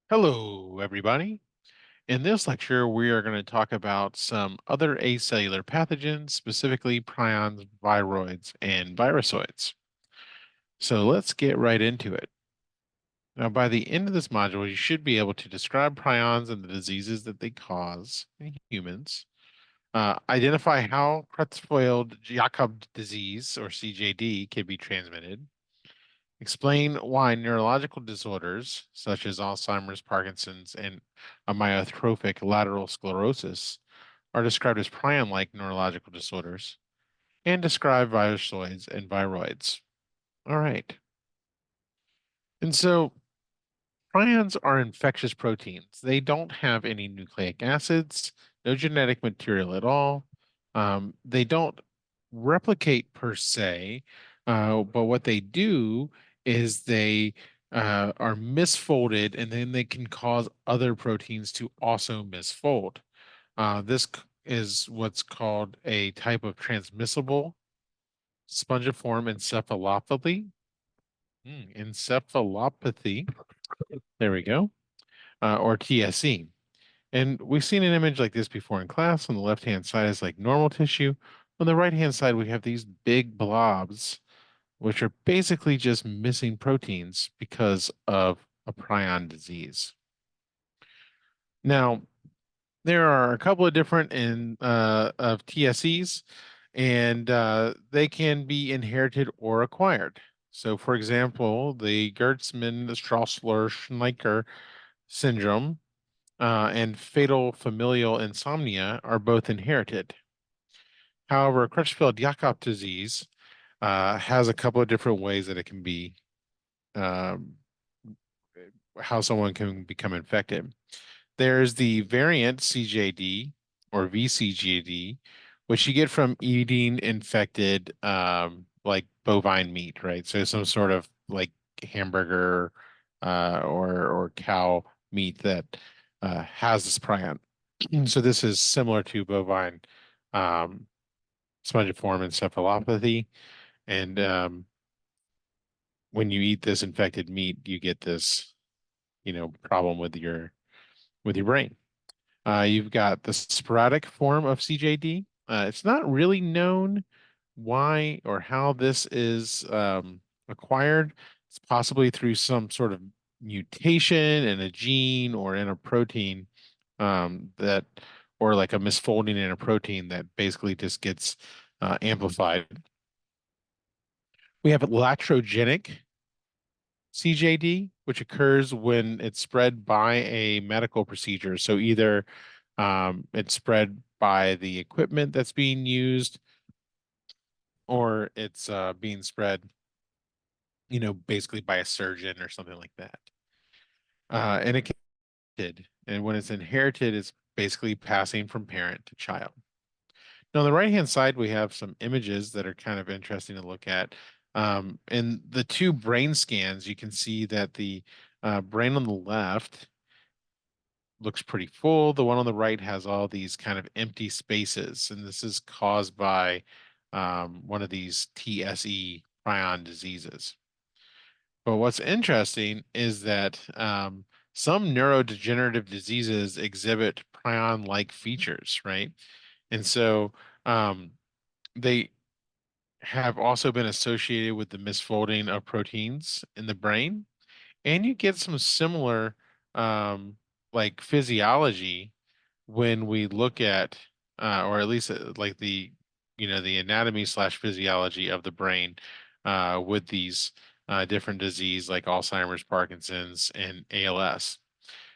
Hello, everybody. In this lecture, we are going to talk about some other acellular pathogens, specifically prions, viroids, and virusoids. So let's get right into it. Now, by the end of this module, you should be able to describe prions and the diseases that they cause in humans, identify how Creutzfeldt-Jakob disease, or CJD, can be transmitted, explain why neurological disorders such as Alzheimer's, Parkinson's, and amyotrophic lateral sclerosis are described as prion-like neurological disorders, and describe virusoids and viroids. All right. And so prions are infectious proteins. They don't have any nucleic acids, no genetic material at all. They don't replicate per se, but what they do is they are misfolded and then they can cause other proteins to also misfold. This is what's called a type of transmissible spongiform encephalopathy. Encephalopathy. There we go. Or TSE. And we've seen an image like this before in class. On the left-hand side is like normal tissue. On the right-hand side, we have these big blobs, which are basically just missing proteins because of a prion disease. Now, there are a couple of different of TSEs, and they can be inherited or acquired. So, for example, the Gertzmann-Straussler-Scheinker syndrome and fatal familial insomnia are both inherited. However, Creutzfeldt-Jakob disease has a couple of different ways that it can be, um, how someone can become infected. There's the variant CJD or VCJD, which you get from eating infected, like bovine meat, right? So some sort of like hamburger or cow meat that has this prion. So this is similar to bovine um, spongiform encephalopathy, and when you eat this infected meat, you get this, problem with your brain. You've got the sporadic form of CJD. It's not really known why or how this is acquired. It's possibly through some sort of mutation in a gene or in a protein that, or like a misfolding in a protein that basically just gets amplified. We have latrogenic CJD, which occurs when it's spread by a medical procedure. So either it's spread by the equipment that's being used, or it's being spread, basically by a surgeon or something like that. And it can be inherited. And when it's inherited, it's basically passing from parent to child. Now, on the right-hand side, we have some images that are kind of interesting to look at. In the two brain scans, you can see that the brain on the left looks pretty full. The one on the right has all these kind of empty spaces, and this is caused by one of these TSE prion diseases. But what's interesting is that some neurodegenerative diseases exhibit prion-like features, right? And so um, they have also been associated with the misfolding of proteins in the brain, and you get some similar like physiology when we look at or at least like the anatomy slash physiology of the brain with these different disease like Alzheimer's, Parkinson's, and ALS.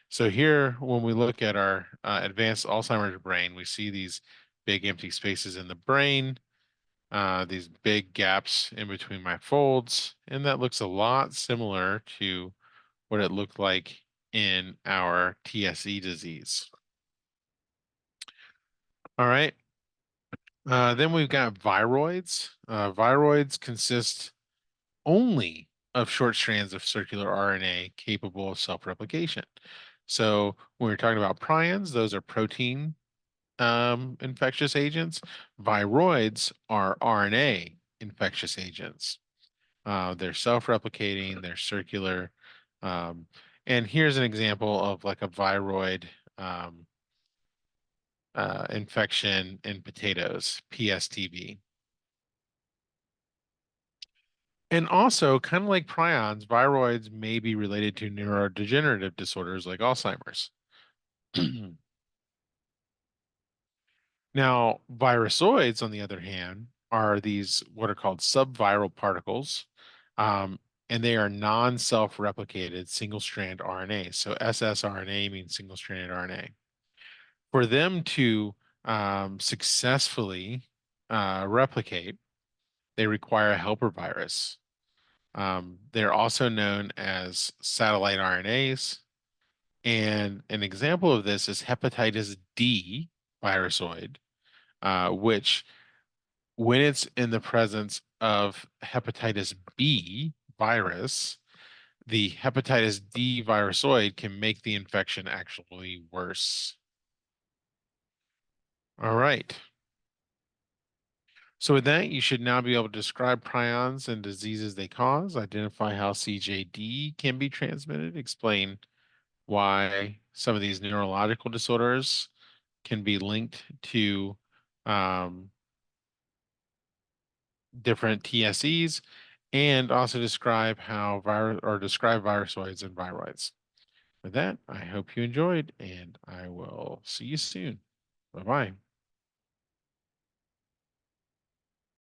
So here, when we look at our advanced Alzheimer's brain, we see these big empty spaces in the brain, these big gaps in between my folds, and that looks a lot similar to what it looked like in our TSE disease. All right. Then we've got viroids. Viroids consist only of short strands of circular RNA capable of self-replication. So when we're talking about prions, those are protein infectious agents. Viroids are RNA infectious agents. They're self-replicating, they're circular, um, And here's an example of like a viroid um, infection in potatoes, PSTB. And also, kind of like prions, viroids may be related to neurodegenerative disorders like Alzheimer's. Now, virusoids, on the other hand, are these what are called subviral particles, um, and they are non-self-replicated single-strand RNA. So ssRNA means single-stranded RNA. For them to successfully replicate, they require a helper virus. They're also known as satellite RNAs. And an example of this is hepatitis D virusoid, which, when it's in the presence of hepatitis B virus, the hepatitis D virusoid can make the infection actually worse. All right. So with that, you should now be able to describe prions and diseases they cause, identify how CJD can be transmitted, explain why some of these neurological disorders can be linked to um, different TSEs, and also describe how describe virusoids and viroids. With that, I hope you enjoyed, and I will see you soon. Bye bye.